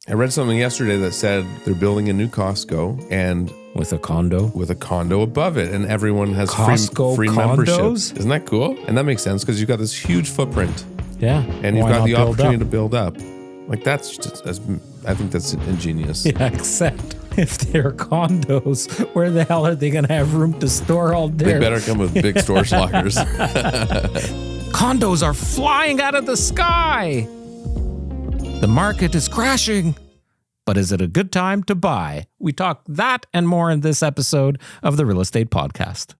I read something yesterday that said they're building a new Costco and with a condo above it, and everyone has free memberships. Isn't that cool? And that makes sense because you've got this huge footprint. Yeah. And you've got the opportunity to build up. Like that's just, I think that's ingenious. Yeah, except if they're condos, where the hell are they going to have room to store all their... They better come with big storage lockers. Condos are flying out of the sky. The market is crashing. But is it a good time to buy? We talk that and more in this episode of the Real Estate Podcast.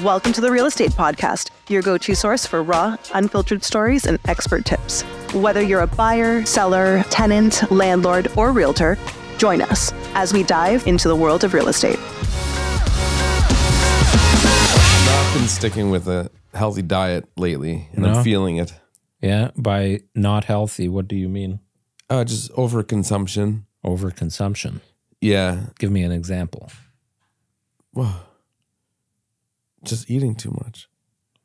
Welcome to the Real Estate Podcast, your go-to source for raw, unfiltered stories and expert tips. Whether you're a buyer, seller, tenant, landlord, or realtor, join us as we dive into the world of real estate. I've been sticking with a healthy diet lately, and I'm feeling it. Yeah, by not healthy, what do you mean? Just overconsumption. Overconsumption? Yeah. Give me an example. Well, just eating too much.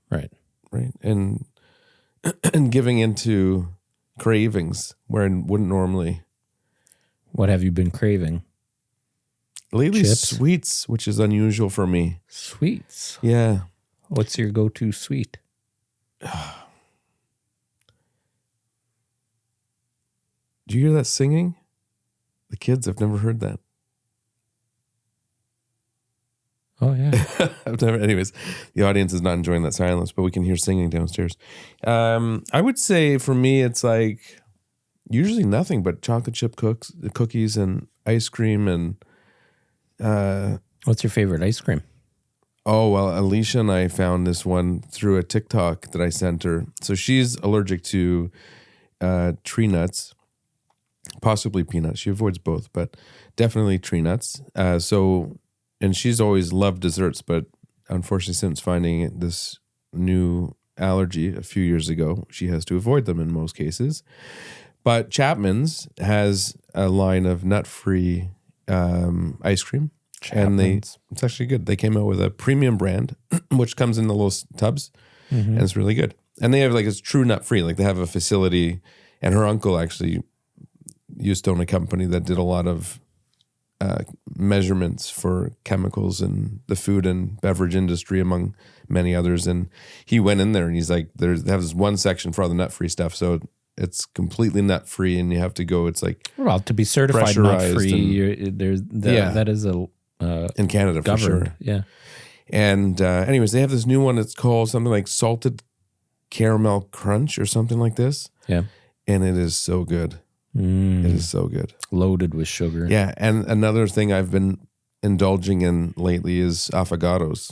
Right. And giving into cravings where I wouldn't normally. What have you been craving? Lately, Chips? Sweets, which is unusual for me. Sweets? Yeah. What's your go-to sweet? Do you hear that singing? The kids, I've never heard that. Oh, yeah. I've never. Anyways, the audience is not enjoying that silence, but we can hear singing downstairs. I would say for me, it's like usually nothing but chocolate chip cookies and ice cream. And what's your favorite ice cream? Oh, well, Alicia and I found this one through a TikTok that I sent her. So she's allergic to tree nuts, possibly peanuts. She avoids both, but definitely tree nuts. And she's always loved desserts, but unfortunately, since finding this new allergy a few years ago, she has to avoid them in most cases. But Chapman's has a line of nut-free ice cream. Chapman's. And it's actually good. They came out with a premium brand, which comes in the little tubs, and it's really good. And they have it's true nut-free. Like they have a facility, and her uncle actually used to own a company that did a lot of measurements for chemicals in the food and beverage industry, among many others. And he went in there and he's like, they have this one section for all the nut-free stuff. So it's completely nut-free and you have to go, it's like, well, to be certified nut-free, that is a in Canada governed, for sure. Yeah. And anyways, they have this new one. It's called something like salted caramel crunch or something like this. Yeah. And it is so good. It is so good. Loaded with sugar. Yeah. And another thing I've been indulging in lately is affogatos.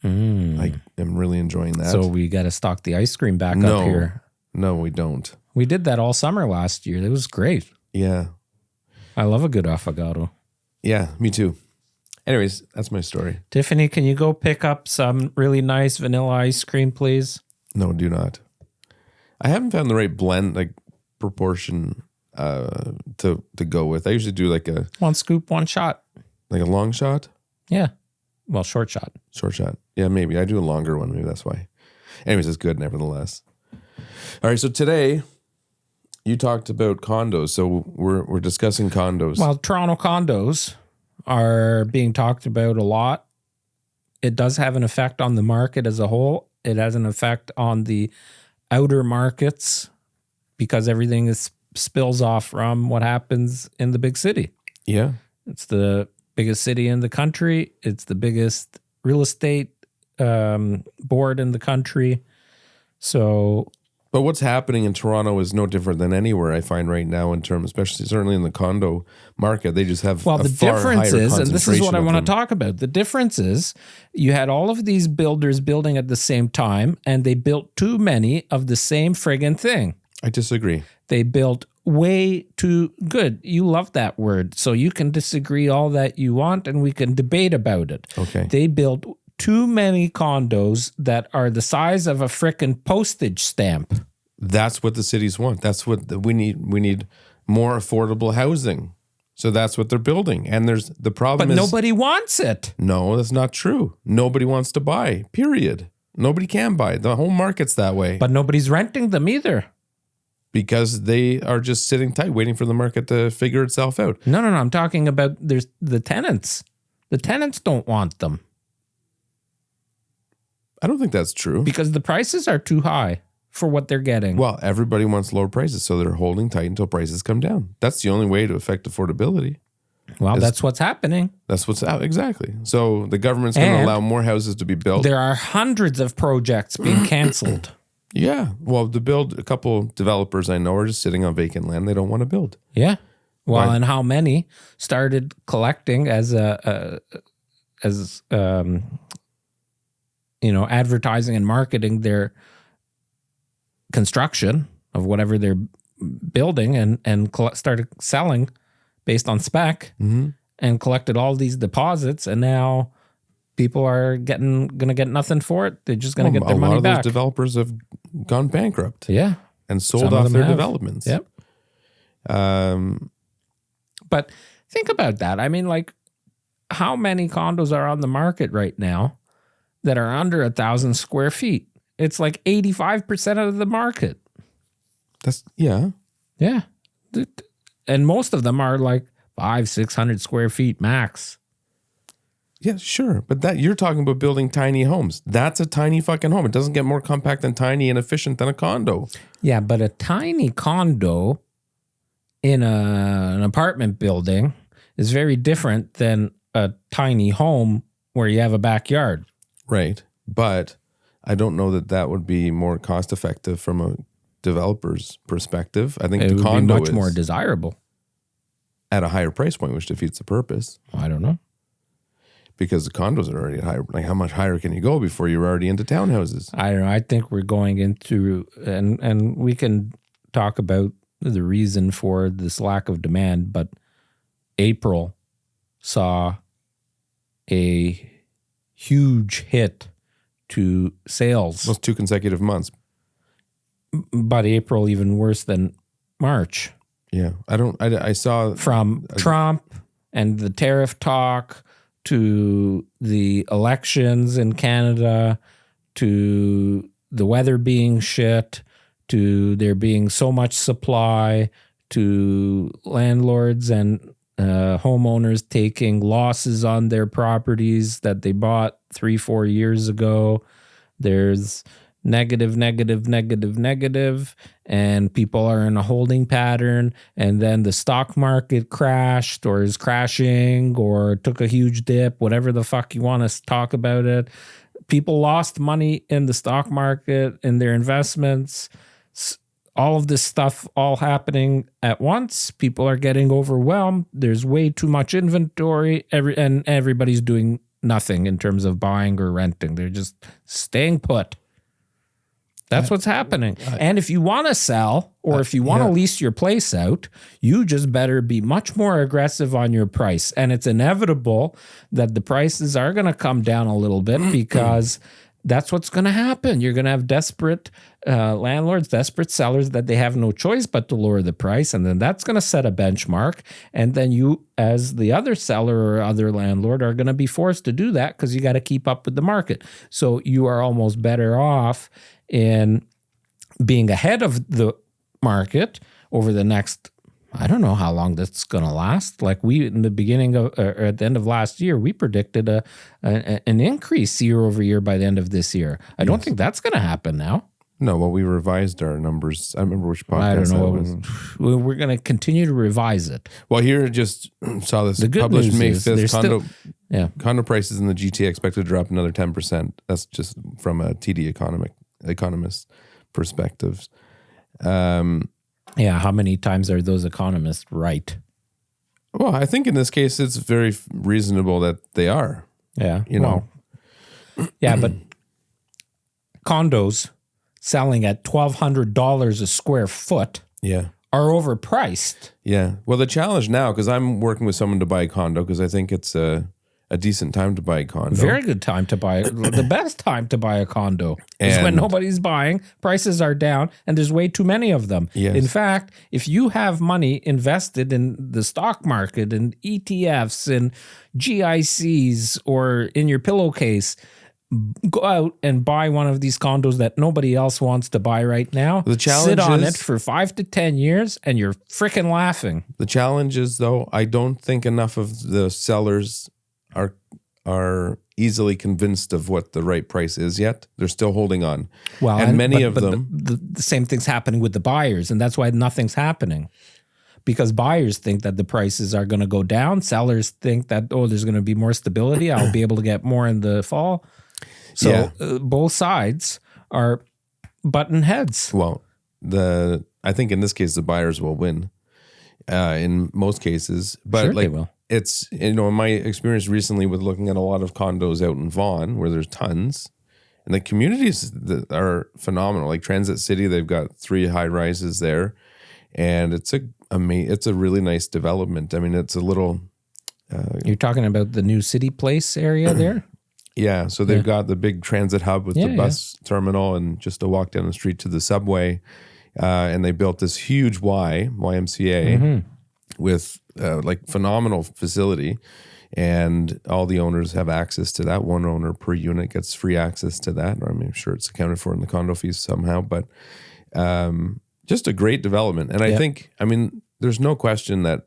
I am really enjoying that. So we got to stock the ice cream back up here. No, we don't. We did that all summer last year. It was great. Yeah. I love a good affogato. Yeah, me too. Anyways, that's my story. Tiffany, can you go pick up some really nice vanilla ice cream, please? No, do not. I haven't found the right blend, proportion to go with. I usually do a one scoop, one shot. Like a long shot? Yeah. Well, short shot. Short shot. Yeah, maybe. I do a longer one. Maybe that's why. Anyways, it's good nevertheless. All right, so today you talked about condos. So we're discussing condos. Well, Toronto condos are being talked about a lot. It does have an effect on the market as a whole. It has an effect on the outer markets because everything spills off from what happens in the big city. Yeah. It's the biggest city in the country. It's the biggest real estate board in the country. So... But what's happening in Toronto is no different than anywhere I find right now in terms, especially certainly in the condo market. They just have the difference is, and this is what I want to talk about. The difference is you had all of these builders building at the same time, and they built too many of the same friggin' thing. I disagree. They built way too good. You love that word, so you can disagree all that you want, and we can debate about it. Okay. They built too many condos that are the size of a frickin' postage stamp. That's what the cities want. That's what we need. We need more affordable housing. So that's what they're building. And there's the problem But nobody wants it. No, that's not true. Nobody wants to buy, period. Nobody can buy. The whole market's that way. But nobody's renting them either. because they are just sitting tight, waiting for the market to figure itself out. No. I'm talking about there's the tenants. The tenants don't want them I don't think that's true. because the prices are too high for what they're getting. Well, everybody wants lower prices, so they're holding tight until prices come down. That's the only way to affect affordability. Well, that's what's happening. That's what's out. Exactly. So the government's going to And allow more houses to be built. There are hundreds of projects being canceled. Yeah. Well, to build, a couple developers I know are just sitting on vacant land they don't want to build. Yeah. Well, Why? and how many started collecting as advertising and marketing their construction of whatever they're building and started selling based on spec and collected all these deposits, and now people are gonna get nothing for it. They're just gonna get their money A lot of back. those developers have gone bankrupt. Yeah, And sold Some of off them their have. developments. Yep. But think about that. I mean, like, how many condos are on the market right now that are under 1,000 square feet? It's like 85% of the market. Yeah. Yeah. And most of them are like 500-600 square feet max. Yeah, sure. But that you're talking about building tiny homes. That's a tiny fucking home. It doesn't get more compact and tiny and efficient than a condo. Yeah, but a tiny condo in an apartment building is very different than a tiny home where you have a backyard. Right. But I don't know that would be more cost effective from a developer's perspective. I think It the would be condo much is more desirable. at a higher price point, which defeats the purpose. I don't know. Because the condos are already higher. Like, how much higher can you go before you're already into townhouses? I don't know. I think we're going into, and we can talk about the reason for this lack of demand, but April saw a huge hit to sales. Those 2 consecutive months. But April even worse than March. Yeah. I saw From Trump and the tariff talk to the elections in Canada to the weather being shit to there being so much supply to landlords and homeowners taking losses on their properties that they bought 3-4 years ago. There's negative, and people are in a holding pattern, and then the stock market crashed or is crashing or took a huge dip, whatever the fuck you want to talk about it. People lost money in the stock market, in their investments. All of this stuff all happening at once. People are getting overwhelmed. There's way too much inventory. Everybody's doing nothing in terms of buying or renting. They're just staying put. That's what's happening. And if you want to sell or if you want to lease your place out, you just better be much more aggressive on your price. And it's inevitable that the prices are going to come down a little bit because that's what's going to happen. You're going to have desperate landlords, desperate sellers that they have no choice but to lower the price. And then that's going to set a benchmark. And then you, as the other seller or other landlord, are going to be forced to do that because you got to keep up with the market. So you are almost better off in being ahead of the market over the next, I don't know how long that's going to last. Like in the beginning of, or at the end of last year, we predicted an increase year over year by the end of this year. I don't think that's going to happen now. No, well, we revised our numbers. I remember which podcast I don't know. that was. We're going to continue to revise it. Well, here just saw this The good published news May is 5th. there's Condo prices in the GTA expected to drop another 10%. That's just from a TD economist perspectives. How many times are those economists right? Well, I think in this case, it's very reasonable that they are. Yeah. You know. Yeah, but condos selling at $1,200 a square foot Yeah. are overpriced. Yeah. Well, the challenge now, because I'm working with someone to buy a condo, because I think it's a decent time to buy a condo. Very good time to buy the best time to buy a condo is when nobody's buying, prices are down, and there's way too many of them. Yes. In fact, if you have money invested in the stock market and ETFs and GICs or in your pillowcase, go out and buy one of these condos that nobody else wants to buy right now. The challenge sit on is, it for 5 to 10 years and you're freaking laughing. The challenge is, though, I don't think enough of the sellers are easily convinced of what the right price is yet. They're still holding on. Well, and many of but them. the same thing's happening with the buyers, and that's why nothing's happening. Because buyers think that the prices are going to go down. Sellers think that, there's going to be more stability. I'll be able to get more in the fall. So both sides are button heads. Well, I think in this case, the buyers will win in most cases. But sure they will. It's, in my experience recently with looking at a lot of condos out in Vaughan where there's tons, and the communities that are phenomenal. Like Transit City, they've got 3 high rises there, and it's a really nice development. I mean, it's a little. You're talking about the new City Place area there? Yeah, so they've got the big transit hub with the bus terminal and just a walk down the street to the subway, and they built this huge YMCA with like phenomenal facility, and all the owners have access to that. One owner per unit gets free access to that. I mean, I'm sure it's accounted for in the condo fees somehow, but just a great development. And I think, there's no question that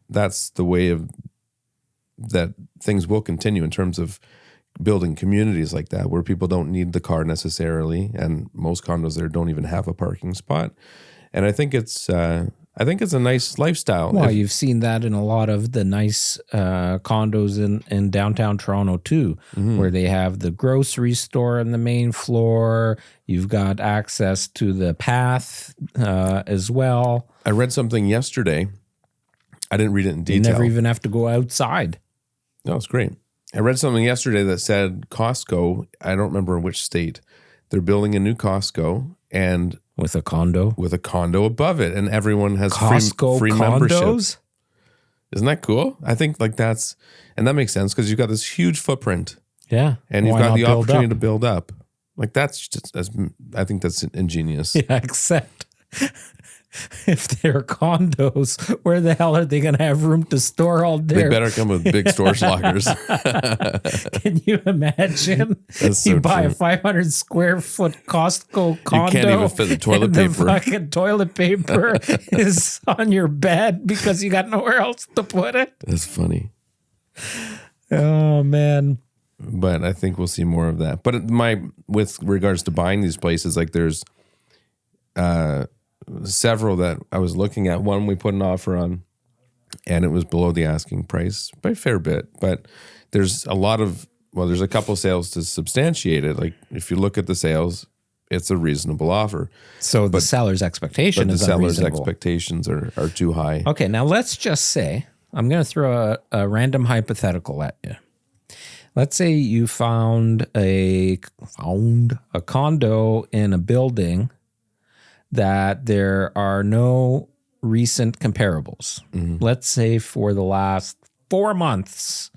that's the way that things will continue in terms of building communities like that, where people don't need the car necessarily, and most condos there don't even have a parking spot. And I think it's a nice lifestyle. Well, you've seen that in a lot of the nice condos in downtown Toronto too, where they have the grocery store on the main floor. You've got access to the path as well. I read something yesterday. I didn't read it in detail. You never even have to go outside. No, it's great. I read something yesterday that said Costco, I don't remember in which state, they're building a new Costco and with a condo above it, and everyone has Costco free condos? membership. Isn't that cool? I think that makes sense because you've got this huge footprint. Yeah. And you've got the opportunity to build up. Like I think that's ingenious. Yeah, except if they're condos, where the hell are they going to have room to store all their... They better come with big storage lockers. Can you imagine? That's you so buy true. a 500 square foot Costco condo. You can't even fit the toilet and paper. The fucking toilet paper is on your bed because you got nowhere else to put it. That's funny. Oh, man. But I think we'll see more of that. But with regards to buying these places, like there's several that I was looking at. One we put an offer on, and it was below the asking price by a fair bit. But there's there's a couple sales to substantiate it. Like if you look at the sales, it's a reasonable offer. So the seller's expectation is unreasonable. The seller's expectations are too high. Okay, now let's just say, I'm going to throw a random hypothetical at you. Let's say you found a condo in a building that there are no recent comparables. Let's say for the last 4 months,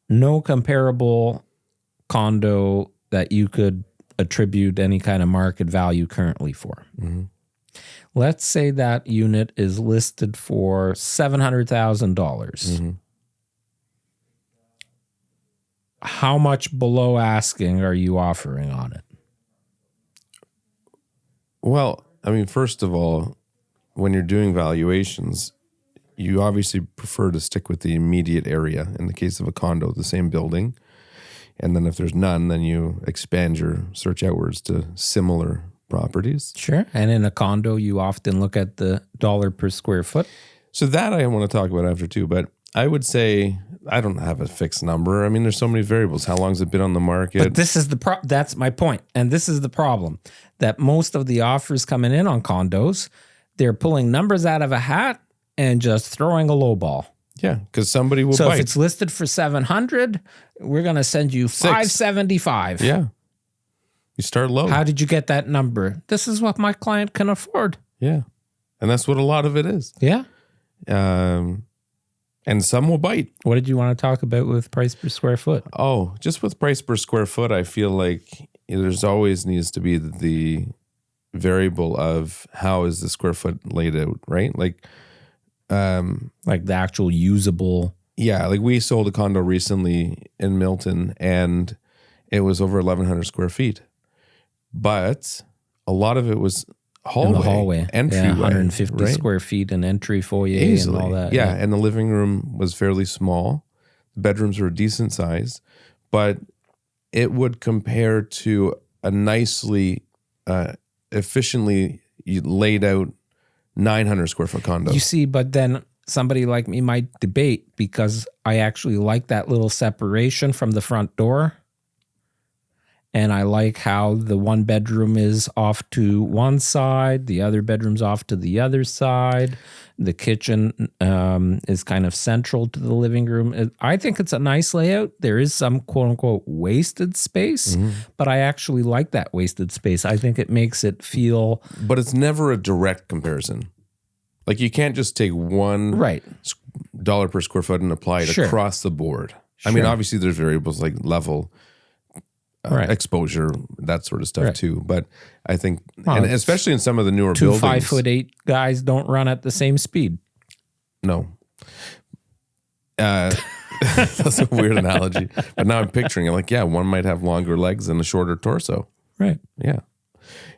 no comparable condo that you could attribute any kind of market value currently for. Let's say that unit is listed for $700,000. How much below asking are you offering on it? Well, first of all, when you're doing valuations, you obviously prefer to stick with the immediate area. In the case of a condo, the same building. And then if there's none, then you expand your search outwards to similar properties. Sure. And in a condo, you often look at the dollar per square foot. So that I want to talk about after too, but I would say I don't have a fixed number. There's so many variables. How long's it been on the market? But this is that's my point. And this is the problem, that most of the offers coming in on condos, they're pulling numbers out of a hat and just throwing a low ball. Yeah, because somebody will So bite. if it's listed for 700, we're going to send you 575. Yeah. You start low. How did you get that number? This is what my client can afford. Yeah. And that's what a lot of it is. Yeah. And some will bite. What did you want to talk about with price per square foot? Oh, just with price per square foot, I feel like there's always needs to be the variable of how is the square foot laid out, right? Like the actual usable. Yeah, like we sold a condo recently in Milton, and it was over 1,100 square feet. But a lot of it was In the hallway. entryway, 150 right? square feet, an entry foyer Easily. and all that. Yeah, and the living room was fairly small. The bedrooms were a decent size, but it would compare to a nicely, efficiently laid out 900 square foot condo. You see, but then somebody like me might debate because I actually like that little separation from the front door. And I like how the one bedroom is off to one side, the other bedroom's off to the other side. The kitchen is kind of central to the living room. I think it's a nice layout. There is some quote unquote wasted space, but I actually like that wasted space. I think it makes it feel. But it's never a direct comparison. Like you can't just take one dollar per square foot and apply it across the board. I mean, obviously there's variables like level, exposure, that sort of stuff too. But I think, and especially in some of the newer two buildings, 5'8" guys don't run at the same speed. No. That's a weird analogy. But now I'm picturing it like, yeah, one might have longer legs and a shorter torso. Right. Yeah.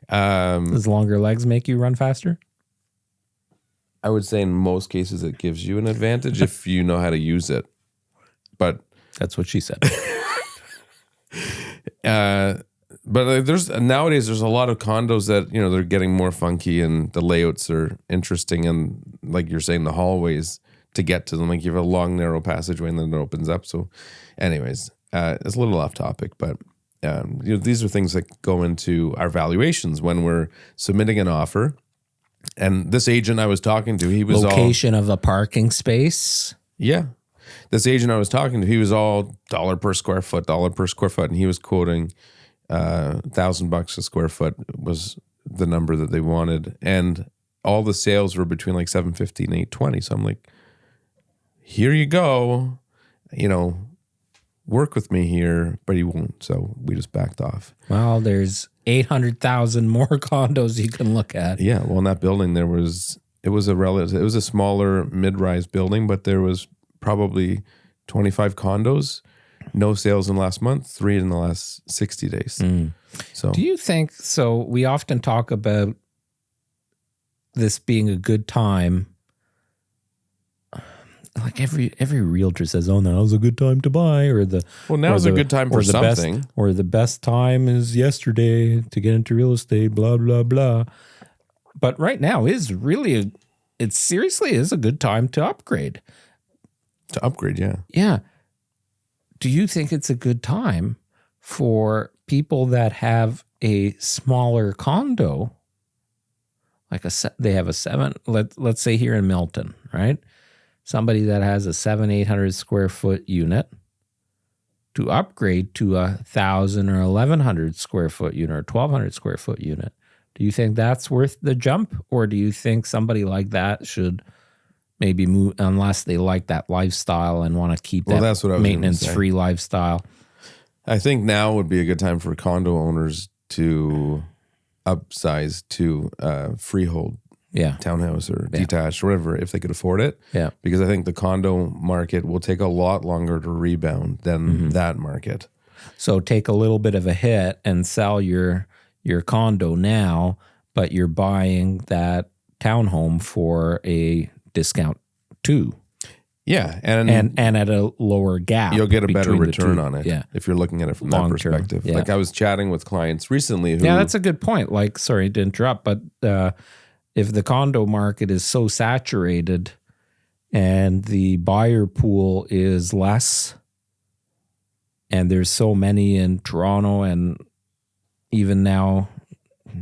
Does longer legs make you run faster? I would say in most cases it gives you an advantage if you know how to use it. But that's what she said. But there's nowadays there's a lot of condos that, you know, they're getting more funky and the layouts are interesting, and like you're saying, the hallways to get to them, like you have a long narrow passageway and then it opens up. So anyways, it's a little off topic, but you know, these are things that go into our valuations when we're submitting an offer. And this agent I was talking to, he was location of a parking space. Yeah. This agent I was talking to, he was all dollar per square foot, and he was quoting $1,000 a square foot was the number that they wanted, and all the sales were between like $750 and $820. So I'm like, here you go, you know, work with me here, but he won't. So we just backed off. Well, there's 800,000 more condos you can look at. Yeah, well, in that building it was a smaller mid-rise building, but there was probably 25 condos, no sales in the last month, 3 in the last 60 days. So do you think, so we often talk about this being a good time. Like every realtor says, oh, now's a good time to buy, or now's a good time for something. Or the best time is yesterday to get into real estate, blah, blah, blah. But right now is really, it seriously is a good time to upgrade. To upgrade, yeah. Yeah. Do you think it's a good time for people that have a smaller condo, like they have a 7, let's say here in Milton, right? Somebody that has a 700-800 square foot unit to upgrade to 1,000 or 1,100 square foot unit or 1,200 square foot unit? Do you think that's worth the jump, or do you think somebody like that should maybe move, unless they like that lifestyle and want to keep that maintenance-free lifestyle? I think now would be a good time for condo owners to upsize to freehold, townhouse or detached or whatever, if they could afford it. Yeah, because I think the condo market will take a lot longer to rebound than that market. So take a little bit of a hit and sell your condo now, but you're buying that townhome for a discount too. Yeah, and at a lower gap. You'll get a better return on it, yeah, if you're looking at it from that perspective. Yeah. Like I was chatting with clients recently who... Yeah, that's a good point. Like, sorry to interrupt, but if the condo market is so saturated and the buyer pool is less, and there's so many in Toronto and even now,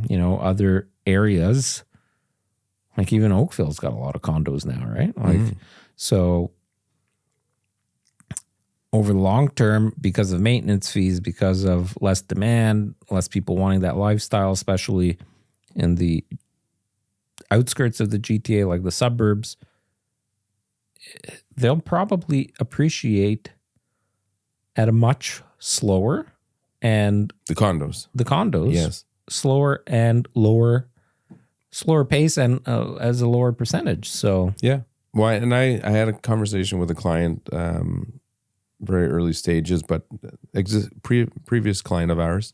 you know, other areas, like even Oakville's got a lot of condos now, right? Like, so over the long term, because of maintenance fees, because of less demand, less people wanting that lifestyle, especially in the outskirts of the GTA, like the suburbs, they'll probably appreciate at a much slower and the condos, yes, slower and slower pace and as a lower percentage. So yeah. Well, and I had a conversation with a client very early stages, but previous client of ours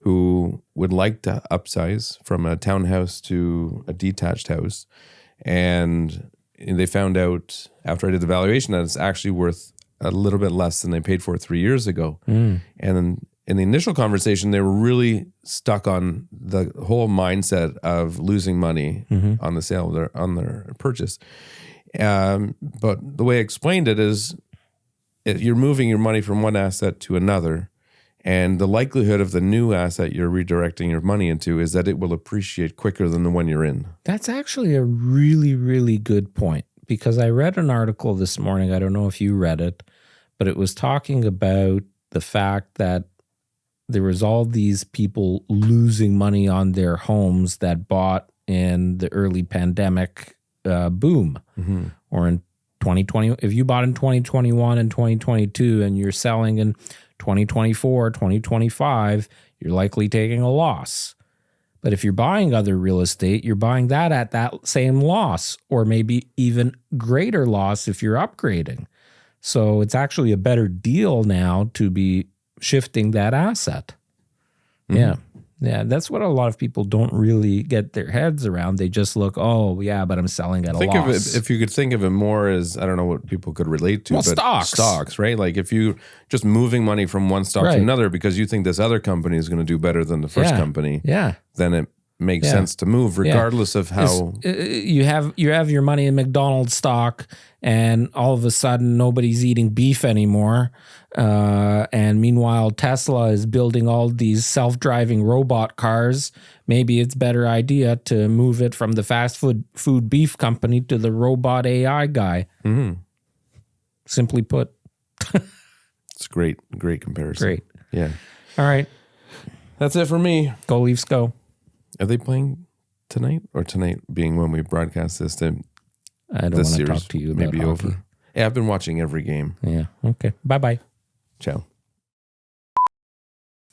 who would like to upsize from a townhouse to a detached house. And they found out after I did the valuation that it's actually worth a little bit less than they paid for 3 years ago. And then in the initial conversation, they were really stuck on the whole mindset of losing money on the sale on their purchase. But the way I explained it is you're moving your money from one asset to another. And the likelihood of the new asset you're redirecting your money into is that it will appreciate quicker than the one you're in. That's actually a really, really good point, because I read an article this morning. I don't know if you read it, but it was talking about the fact that there was all these people losing money on their homes that bought in the early pandemic boom, or in 2020. If you bought in 2021 and 2022 and you're selling in 2024, 2025, you're likely taking a loss. But if you're buying other real estate, you're buying that at that same loss, or maybe even greater loss if you're upgrading. So it's actually a better deal now to be shifting that asset. Yeah. That's what a lot of people don't really get their heads around. They just look, oh, yeah, but I'm selling at a Think loss. of it, if you could think of it more as, I don't know what people could relate to, Well, but stocks, right? Like if you just moving money from one stock to another because you think this other company is going to do better than the first company, then it makes sense to move regardless of how you have your money in McDonald's stock, and all of a sudden nobody's eating beef anymore. And meanwhile, Tesla is building all these self-driving robot cars. Maybe it's a better idea to move it from the fast food beef company to the robot AI guy. Simply put. It's great comparison. Great. Yeah. All right. That's it for me. Go Leafs, go. Are they playing tonight, or tonight being when we broadcast this? I don't want to talk to you about hockey. Over. Yeah, I've been watching every game. Yeah. Okay. Bye-bye. Ciao.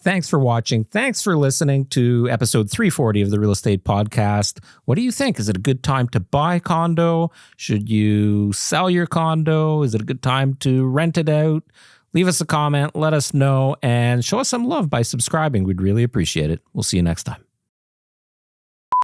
Thanks for watching. Thanks for listening to episode 340 of the Real Estate Podcast. What do you think? Is it a good time to buy a condo? Should you sell your condo? Is it a good time to rent it out? Leave us a comment, let us know, and show us some love by subscribing. We'd really appreciate it. We'll see you next time.